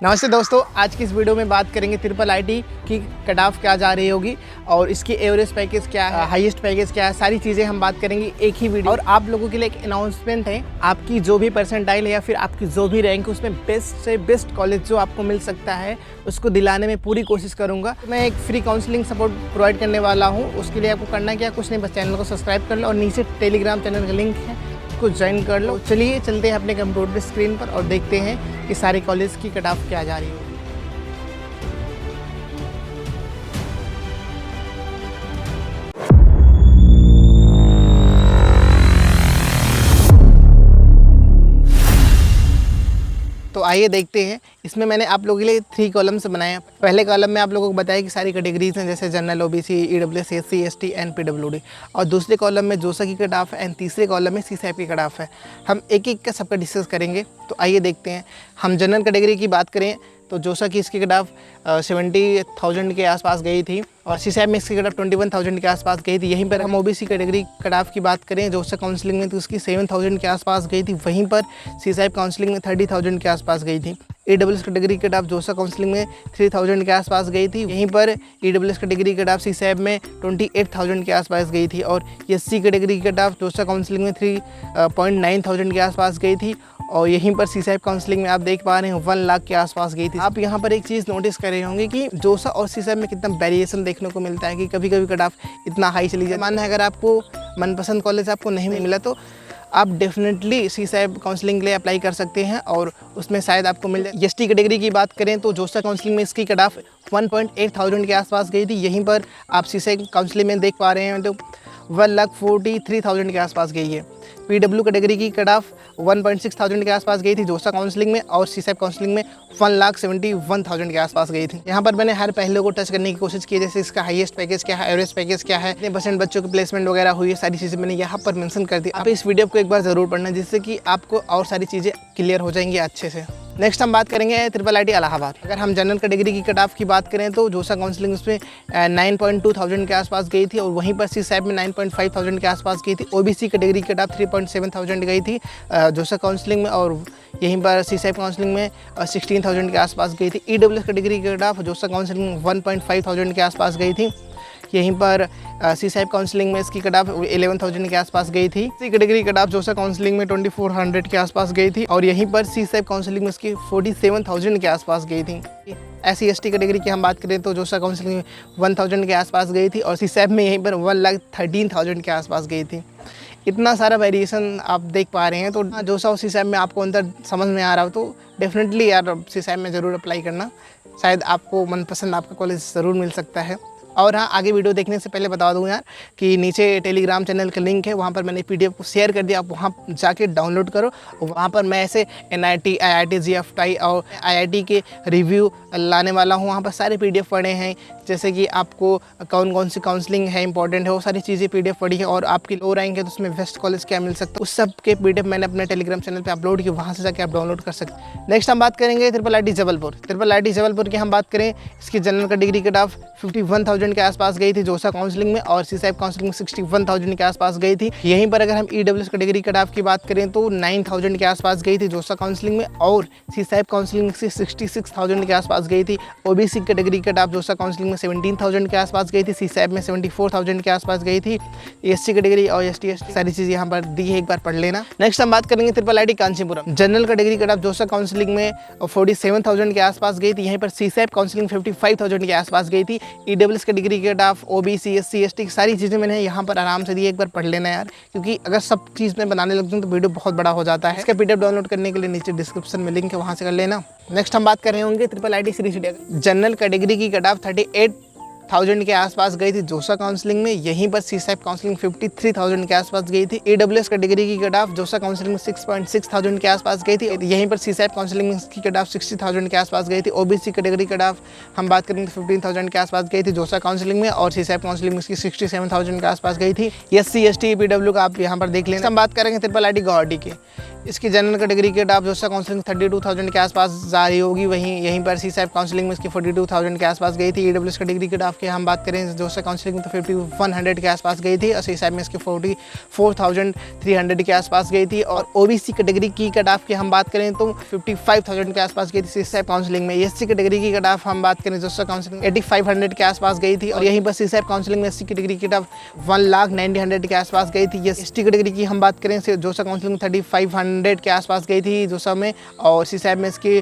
नमस्ते दोस्तों, आज की इस वीडियो में बात करेंगे ट्रिपल आईटी की कट ऑफ क्या जा रही होगी और इसकी एवरेज पैकेज क्या है, हाईएस्ट पैकेज क्या है, सारी चीज़ें हम बात करेंगे एक ही वीडियो। और आप लोगों के लिए एक अनाउंसमेंट है, आपकी जो भी परसेंटाइल है या फिर आपकी जो भी रैंक है उसमें बेस्ट से बेस्ट कॉलेज जो आपको मिल सकता है उसको दिलाने में पूरी कोशिश करूँगा। मैं एक फ्री काउंसलिंग सपोर्ट प्रोवाइड करने वाला हूँ। उसके लिए आपको करना क्या, कुछ नहीं, बस चैनल को सब्सक्राइब कर लो और नीचे टेलीग्राम चैनल का लिंक है, को ज्वाइन कर लो। चलिए चलते हैं अपने कंप्यूटर स्क्रीन पर और देखते हैं कि सारे कॉलेज की कट ऑफ क्या जा रही है। तो आइए देखते हैं। इसमें मैंने आप लोगों के लिए 3 कॉलम्स बनाए। पहले कॉलम में आप लोगों को बताया कि सारी कैटेगरीज हैं, जैसे general, OBC, EWS, SC, ST and PWD. और दूसरे कॉलम में जोसा की कट ऑफ है एंड तीसरे कॉलम में सीसैप की कट ऑफ है। हम एक एक का सबका डिस्कस करेंगे। तो आइए देखते हैं। हम जनरल कैटेगरी की बात करें तो जोसा की इसकी कट ऑफ 70,000 के आसपास गई थी और सीसैप में इसकी कट ऑफ 21,000 के आसपास गई थी। यहीं पर हम ओबीसी कैटेगरी कट ऑफ की बात करें जोसा काउंसलिंग में तो उसकी 7,000 के आसपास गई थी। वहीं पर सीसैप काउंसलिंग में 30,000 के आसपास गई थी। EWS category cut off JoSAA counselling में 3,000 के आसपास गई थी। यहीं पर ईडब्ल्यूएस कैटेगरी कट ऑफ सीसैप में 28,000 के आसपास गई थी और SC category cut off JoSAA counselling में 3.9,000 के आसपास गई थी। और यहीं पर सीसैप काउंसलिंग में आप देख पा रहे हैं 1 लाख के आसपास गई थी। आप यहाँ पर एक चीज़ नोटिस कर रहे होंगे कि जोसा और सीसैप में कितना वेरिएशन देखने को मिलता है कि कभी कभी कट ऑफ इतना हाई चली जाए। मानना है अगर आपको मनपसंद कॉलेज आपको नहीं मिला तो आप डेफिनेटली सीसैप काउंसलिंग के लिए अप्लाई कर सकते हैं और उसमें शायद आपको मिल जाए। एसटी कैटेगरी की बात करें तो जोसा काउंसलिंग में इसकी कट ऑफ 1.8,000 के आसपास गई थी। यहीं पर आप सीसैप काउंसलिंग में देख पा रहे हैं तो 1,43,000 के आसपास गई है। पीडब्ल्यू कैटेगरी की कट ऑफ 1.6,000 के आसपास गई थी जोसा काउंसलिंग में और सीसैप काउंसलिंग में 1,71,000 के आसपास गई थी। यहाँ पर मैंने हर पहलू को टच करने की कोशिश की, जैसे इसका हाईएस्ट पैकेज क्या है, एवरेज पैकेज क्या है, कितने परसेंट बच्चों की प्लेसमेंट वगैरह हुई है, सारी चीज़ें मैंने यहाँ पर मेंशन कर दी। आप इस वीडियो को एक बार ज़रूर पढ़ना जिससे कि आपको और सारी चीज़ें क्लियर हो जाएंगी अच्छे से। नेक्स्ट हम बात करेंगे ट्रिपल आईटी इलाहाबाद। अगर हम जनरल कैटेगरी की कट ऑफ की बात करें तो जोसा काउंसलिंग उसमें 9.2,000 के आसपास गई थी और वहीं पर सीसैप में 9.5,000 के आसपास गई थी। ओबीसी कैटेगरी की कट ऑफ 3.7,000 गई थी जोसा काउंसलिंग में और यहीं पर सीसैप काउंसलिंग में 16,000 के आसपास गई थी। ईडब्ल्यूएस कैटेगरी की कट ऑफ जोसा काउंसलिंग में 1.5,000 के आसपास गई थी। यहीं पर सीसैप काउंसलिंग में इसकी कट ऑफ 11,000 के आसपास गई थी। सी category cut off JoSAA counselling में 2,400 के आसपास गई थी और यहीं पर सीसैप काउंसलिंग में इसकी 47,000 के आसपास गई थी। एससी एसटी कैटेगरी की हम बात करें तो जोसा काउंसलिंग में 1,000 के आसपास गई थी और सीसैप में यहीं पर 1,13,000 के आसपास गई थी। इतना सारा वेरिएशन आप देख पा रहे हैं। तो जोसा और सीसैप में आपको अंतर समझ में आ रहा हो तो डेफिनेटली यार सीसैप में ज़रूर अप्लाई करना, शायद आपको मनपसंद आपका कॉलेज ज़रूर मिल सकता है। और हाँ, आगे वीडियो देखने से पहले बता दूँ यार कि नीचे टेलीग्राम चैनल का लिंक है, वहाँ पर मैंने पीडीएफ को शेयर कर दिया, आप वहाँ जाके डाउनलोड करो। वहाँ पर मैं ऐसे एनआईटी, आईआईटी, जीएफटी और आईआईटी के रिव्यू लाने वाला हूँ। वहाँ पर सारे पीडीएफ पढ़े हैं, जैसे कि आपको कौन कौन सी काउंसलिंग है इंपॉर्टेंट है, वो सारी चीज़ें पीडीएफ पढ़ी है। और आपकी लो रैंक है तो उसमें बेस्ट कॉलेज क्या मिल सकता है, उस सब के पीडीएफ मैंने अपने टेलीग्राम चैनल पर अपलोड किया, वहाँ से जाकर आप डाउनलोड कर सकते हैं। नेक्स्ट हम बात करेंगे triple IT Jabalpur. Triple IT Jabalpur की हम बात करें, इसकी जनरल कैटेगरी कट ऑफ 51,000 के आसपास गई थी जोसा काउंसलिंग में और सीसैप काउंसलिंग में 61,000 के आसपास गई थी। यहीं पर अगर हम ईडब्ल्यूएस कैटेगरी कट ऑफ की बात करें तो 9,000 के आसपास गई थी जोसा काउंसलिंग में और सीसैप काउंसलिंग में 66,000 के आसपास गई थी। OBC category cut off JoSAA counselling में 17,000 के आसपास गई थी, सीसैप में 74,000 के आसपास गई थी। एससी कैटेगरी और एसटी एसटी सारी चीज़ें यहाँ पर दी है, एक बार पढ़ लेना। नेक्स्ट हम बात करेंगे triple IT Kanchipuram. General category cut off JoSAA counselling में 47,000 के आसपास गई थी। यहीं पर सीसैप काउंसलिंग 55,000 के आसपास गई थी। EWS category cut of OBC, SC, ST सारी चीज़ें मैंने यहाँ पर आराम से दी, एक बार पढ़ लेना यार, क्योंकि अगर सब चीज़ में बनाने लगता हूँ तो वीडियो बहुत बड़ा हो जाता है। इसका पीडीएफ डाउनलोड करने के लिए नीचे डिस्क्रिप्शन में लिंक है, वहाँ से कर लेना। नेक्स्ट हम बात कर रहे होंगे triple IT Shri city. General category की कट ऑफ 38,000 के आसपास गई थी जोसा काउंसलिंग में। यहीं पर सीसैप काउंसलिंग 53,000 के आसपास गई थी। ईडब्ल्यूएस कैटेगरी की कट ऑफ जोसा काउंसलिंग में 6.6,000 के आसपास गई थी। यहीं पर सीसैप काउंसलिंग में इसकी कट ऑफ 60,000 के आसपास गई थी। ओबीसी कैटेगरी कट ऑफ हम बात करेंगे तो 15,000 के आसपास गई थी जोसा काउंसलिंग में और सीसैप काउंसलिंग में इसकी 67,000 के आसपास गई थी। एससी एसटी पीडब्ल्यू का आप यहाँ पर देख लेना। हम बात करेंगे ट्रिपल आईटी गुवाहाटी की। इसकी जनरल कैटेगरी की कट ऑफ जोसा काउंसलिंग 32,000 के आसपास जा रही होगी, वहीं यहीं पर सी सैप काउंसलिंग में इसकी 42,000 के आसपास गई थी। ईडब्ल्यूएस कैटेगरी की कट ऑफ की हम बात करें जोसा काउंसलिंग में तो 5100 के आसपास गई थी और सी सैप में इसकी 44,300 के आसपास गई थी। और ओबीसी कैटेगरी की कट ऑफ की हम बात करें तो 55,000 के आसपास गई थी सी सैप काउंसलिंग में। एससी कैटेगरी की कट ऑफ हम बात करें जोसा काउंसलिंग 8500 के आसपास गई थी और यहीं पर सी सैप काउंसलिंग में एससी कैटेगरी की कट ऑफ 1,90,000 के आसपास गई थी। एसटी कैटेगरी की हम बात करें जोसा काउंसलिंग 3500 के आसपास गई थी जोसा में और सी सैप में इसकी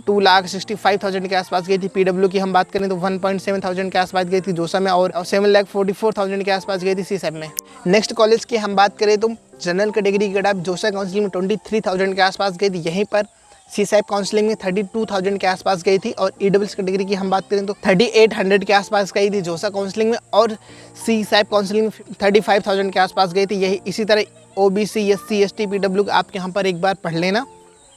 2,65,000 के आसपास गई थी। पीडब्ल्यू की हम बात करें तो 1,700 के आसपास गई थी जोसा में और 7,44,000 के आसपास गई थी सी सैप में। नेक्स्ट कॉलेज की हम बात करें तो जनरल कैटेगरी की कट ऑफ जोसा काउंसलिंग में 23,000 के आसपास गई थी। यहीं पर सी सैप काउंसलिंग में 32,000 के आसपास गई थी और ईडब्ल्यूएस कैटेगरी की हम बात करें तो 3,800 के आसपास गई थी जोसा काउंसलिंग में और सी सैप काउंसलिंग में 35,000 के आसपास गई थी। यही इसी तरह ओबीसी एससी एसटी पीडब्ल्यू आप यहाँ पर एक बार पढ़ लेना।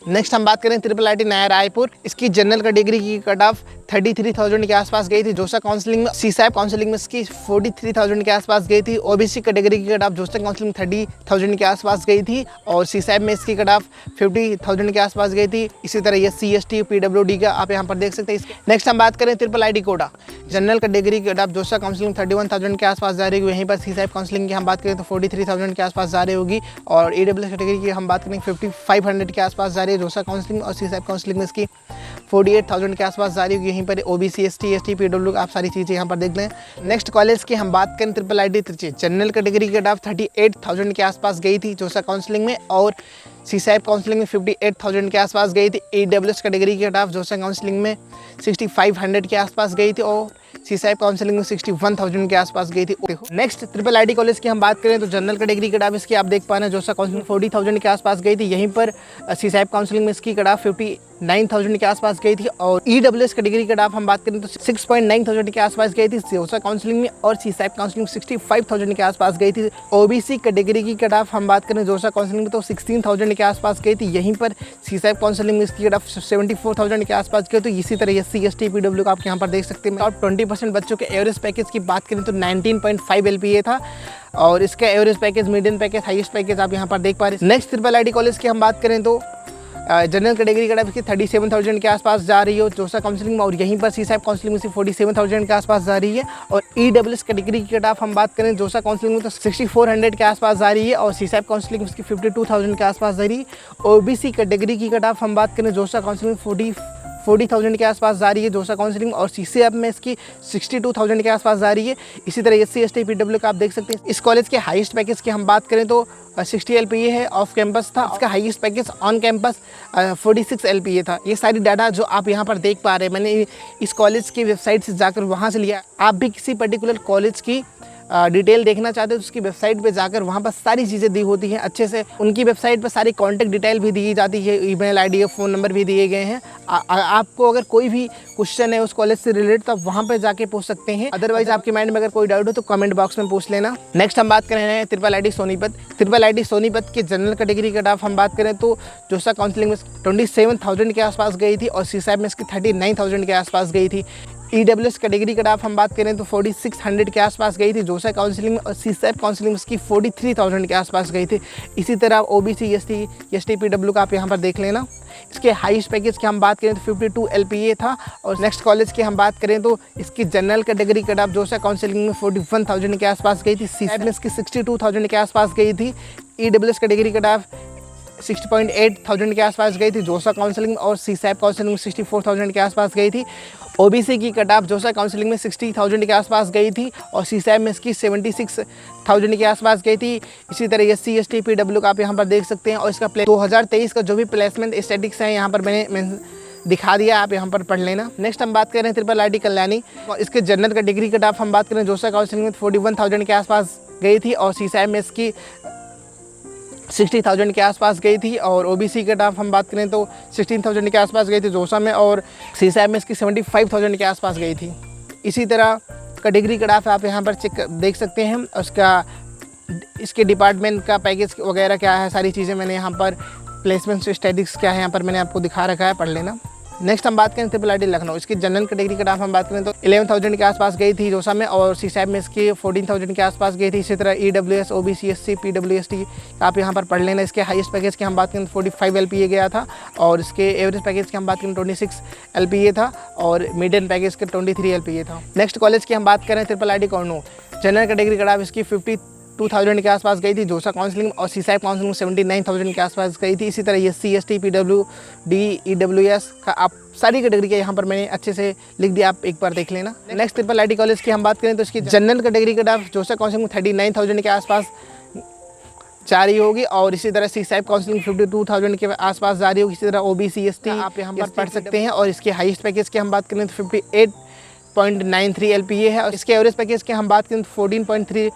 नेक्स्ट हम बात करें ट्रिपल आईटी नया रायपुर, इसकी जनरल कैटेगरी की कट ऑफ 33,000 के आसपास गई थी जोसा काउंसलिंग में। सी सैप काउंसलिंग में इसकी 43,000 के आसपास गई थी। ओबीसी कैटेगरी की कट ऑफ जोसा काउंसलिंग में 30,000 के आसपास गई थी और सी सैप में इसकी कट ऑफ 50,000 के आसपास गई थी। इसी तरह एससी एसटी पीडब्ल्यूडी का आप यहाँ पर देख सकते हैं। नेक्स्ट हम बात करें ट्रिपल आईटी कोटा, जनरल कैटेगरी की कट ऑफ जोसा काउंसलिंग 31,000 के आसपास जा रही होगी। वहीं पर सी सैप काउंसलिंग की हम बात करें तो 43,000 के आसपास जा रही होगी और ईडब्ल्यूएस कैटेगरी की हम बात करें 5500 के आसपास जा रही है जोसा काउंसलिंग और सी सैप काउंसलिंग में इसकी 48,000 के आसपास जा रही होगी। यहीं पर ओबीसी एसटी एसटी पीडब्ल्यू आप सारी चीज़ें यहाँ पर देख लें। नेक्स्ट कॉलेज की हम बात करें triple IT Trichy, general category की कट ऑफ 38,000 के आसपास गई थी जोसा काउंसलिंग में और सी सैप काउंसलिंग में 58,000 के आसपास गई थी। ईडब्ल्यूएस कैटेगरी की कट ऑफ जोसा काउंसलिंग में 6500 के आसपास गई थी और सी सैप काउंसलिंग में 61,000 के आसपास गई थी। नेक्स्ट ट्रिपल आईटी कॉलेज की हम बात करें तो जनरल कैटेगरी की कट ऑफ इसकी आप देख पा रहे हैं जोसा काउंसलिंग 40,000 के आसपास गई थी। यहीं पर सी सैप काउंसलिंग में इसकी कट ऑफ 59,000 के आसपास गई थी और ईडब्ल्यूएस कैटेगरी की कट ऑफ हम बात करें तो 6,900 के आसपास गई थी जोसा काउंसलिंग में और सी सैप काउंसलिंग 65,000 के आसपास गई थी। ओबीसी कैटेगरी की कट ऑफ हम बात करें जोसा काउंसलिंग में तो 16,000 के आसपास गई थी। यहीं पर सी सैप काउंसलिंग में इसकी कट ऑफ 74,000 के आसपास गई। तो इसी तरह एससी एसटी पीडब्ल्यू का आप यहाँ पर देख सकते हैं। और 20% बच्चों के एवरेज पैकेज की बात करें तो 19.5 LPA था और इसका average package, median package, highest package आप यहाँ पर देख पा रहे हैं। नेक्स्ट ट्रिपल आईटी कॉलेज की हम बात करें तो जनरल कैटेगरी कट ऑफ इसकी 37,000 के आसपास जा रही हो जोसा काउंसलिंग में और यहीं पर सी सैप काउंसलिंग में 47,000 के आसपास जा रही है। और ईडब्ल्यूएस कैटेगरी की कट ऑफ हम बात करें जोसा काउंसलिंग में तो 6400 के आसपास जा रही है और सी सैप काउंसलिंग में इसकी 52,000 के आसपास जा रही है। ओबीसी कैटेगरी की कट ऑफ हम बात करें जोसा काउंसलिंग में 40,000 के आसपास जा रही है जोसा काउंसलिंग और सीसीएफ में इसकी 62,000 के आसपास जा रही है। इसी तरह एससी एसटी पीडब्ल्यू का आप देख सकते हैं। इस कॉलेज के हाईएस्ट पैकेज की हम बात करें तो 60 LPA है, ऑफ कैंपस था। इसका highest package on campus 46 LPA था। ये सारी डाटा जो आप यहाँ पर देख पा रहे हैं मैंने इस कॉलेज की वेबसाइट से जाकर वहाँ से लिया। आप भी किसी पर्टिकुलर कॉलेज की डिटेल देखना चाहते हो तो उसकी वेबसाइट पे जाकर वहाँ पर सारी चीज़ें दी होती हैं अच्छे से। उनकी वेबसाइट पर सारी कॉन्टैक्ट डिटेल भी दी जाती है, ईमेल आईडी, फ़ोन नंबर भी दिए गए हैं। आपको अगर कोई भी क्वेश्चन है उस कॉलेज से रिलेटेड तो आप वहाँ पर जाके पूछ सकते हैं। अदरवाइज आपके माइंड में अगर कोई डाउट हो तो कमेंट बॉक्स में पूछ लेना। नेक्स्ट हम बात कर रहे हैं triple IT Sonipat. Triple IT Sonipat के जनरल कैटेगरी कट ऑफ हम बात करें तो जोसा काउंसलिंग में 27,000 के आसपास गई थी और सीसैप में इसकी 39,000 के आसपास गई थी। ईडब्ल्यूएस कैटेगरी कट ऑफ हम बात करें तो 4600 के आसपास गई थी जोसा काउंसलिंग में और सीसैप काउंसलिंग में इसकी 43,000 के आसपास गई थी। इसी तरह ओबीसी एसटी पीडब्ल्यू का आप यहाँ पर देख लेना। इसके हाईएस्ट पैकेज की हम बात करें तो 52 LPA था। और नेक्स्ट कॉलेज की हम बात करें तो इसकी general category cut off JoSAA counselling में 41,000 के आसपास गई थी। सीसैप में इसकी 62,000 के आसपास गई थी। ईडब्ल्यूएस कैटेगरी कट ऑफ 60,800 के आसपास गई थी जोसा काउंसलिंग में और सीसैप काउंसलिंग में 64,000 के आसपास गई थी। ओबीसी की कट ऑफ जोसा काउंसलिंग में 60,000 के आसपास गई थी और सीसैप में इसकी 76,000 के आसपास गई थी। इसी तरह एससी एसटी पीडब्ल्यू का आप यहाँ पर देख सकते हैं। और इसका 2023 का जो भी प्लेसमेंट स्टैटिक्स है यहाँ पर मैंने दिखा दिया, आप यहाँ पर पढ़ लेना। नेक्स्ट हम बात करें ट्रिपल आईटी कल्याणी और इसके जनरल कैटेगरी कट ऑफ हम बात करें जोसा काउंसलिंग में 41,000 के आसपास गई थी और सीसैप में इसकी 60,000 के आसपास गई थी। और ओबीसी कट ऑफ हम बात करें तो 16,000 के आसपास गई थी जोसा में और सीसैप में इसकी 75,000 के आसपास गई थी। इसी तरह कैटेगरी कट ऑफ आप यहाँ पर चेक देख सकते हैं। उसका इसके डिपार्टमेंट का पैकेज वगैरह क्या है, सारी चीज़ें मैंने यहाँ पर प्लेसमेंट स्टैटिक्स क्या है यहाँ पर मैंने आपको दिखा रखा है, पढ़ लेना। नेक्स्ट हम बात करें ट्रिपल आईटी लखनऊ, इसकी जनरल कैटेगरी कट ऑफ हम बात करें तो 11,000 के आसपास गई थी जोसा में, और सीसैप में इसकी 14,000 के आसपास गई थी। इसी तरह EWS, OBC, SC, PWST आप यहाँ पर पढ़ लेना। इसके हाईएस्ट पैकेज की हम बात करें तो 45 LPA गया था, और इसके एवरेज पैकेज की हम बात करें 26 LPA था, और मीडियम पैकेज के 23 LPA था। नेक्स्ट कॉलेज की हम बात करें triple IT Kurnool, general category cut off इसकी 52,000 के आसपास गई थी जोसा काउंसलिंग, और सीसैप काउंसलिंग 79,000 के आसपास गई थी। इसी तरह SC, ST, PWD, EWS का आप सारी कैटेगरी के यहाँ पर मैंने अच्छे से लिख दिया, आप एक बार देख लेना। नेक्स्ट ट्रिपल आईटी कॉलेज की हम बात करें तो इसकी general category cut off JoSAA counselling 39,000 के आसपास जारी होगी, और इसी तरह सीसैप काउंसलिंग 52,000 के आसपास जारी होगी। इसी तरह OBC, ST आप यहाँ पर पढ़ सकते हैं, और इसके हाईएस्ट पैकेज की हम बात करें तो 58.93 LPA है, और इसके एवरेज पैकेज की हम बात करें तो 14.32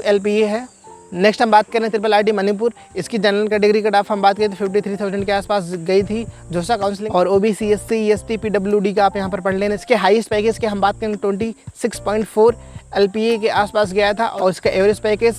LPA है। नेक्स्ट हम बात करें ट्रिपल आईटी मणिपुर, इसकी जनरल कैटेगरी कट ऑफ हम बात करें तो 53,000 के आसपास गई थी जोसा काउंसलिंग, और OBC, SC, ST, PWD का आप यहाँ पर पढ़ लेना। इसके हाईएस्ट पैकेज के हम बात करें 26.4 LPA के आसपास गया था, और इसका एवरेज पैकेज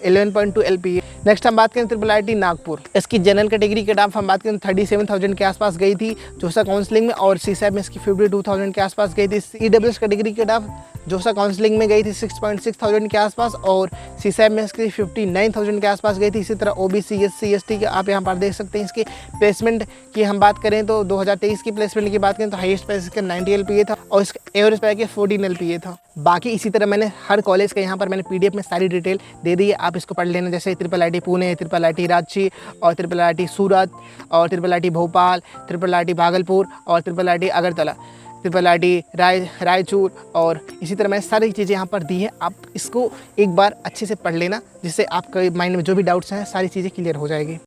11.2 LPA। नेक्स्ट हम बात करें ट्रिपल आईटी नागपुर, इसकी जनरल कैटेगरी कट ऑफ हम बात करें 37,000 के आसपास गई थी जोसा काउंसलिंग में, और सीसैप में इसकी 52,000 के आसपास गई थी। EWS category cut off JoSAA counselling में गई थी 6,600 के आसपास, और सीसैप में इसकी 59,000 के आसपास गई थी। इसी तरह OBC, SC, ST के आप यहाँ पर देख सकते हैं। इसकी प्लेसमेंट की हम बात करें तो 2023 की प्लेसमेंट की बात करें तो हाईएस्ट पैकेज का 90 LPA था, और इसका एवरेज पैकेज 14 LPA था। बाकी इसी तरह मैंने हर कॉलेज का यहाँ पर मैंने PDF में सारी डिटेल दे दी है, आप इसको पढ़ लेना। जैसे triple IT Pune, triple IT Ranchi, और ट्रिपल आईटी सूरत, और triple IT Bhopal, triple IT Bhagalpur, और triple IT Agartala, triple IT Raichur, और इसी तरह मैंने सारी चीज़ें यहाँ पर दी हैं। आप इसको एक बार अच्छे से पढ़ लेना, जिससे आपके माइंड में जो भी डाउट्स हैं सारी चीज़ें क्लियर हो जाएगी।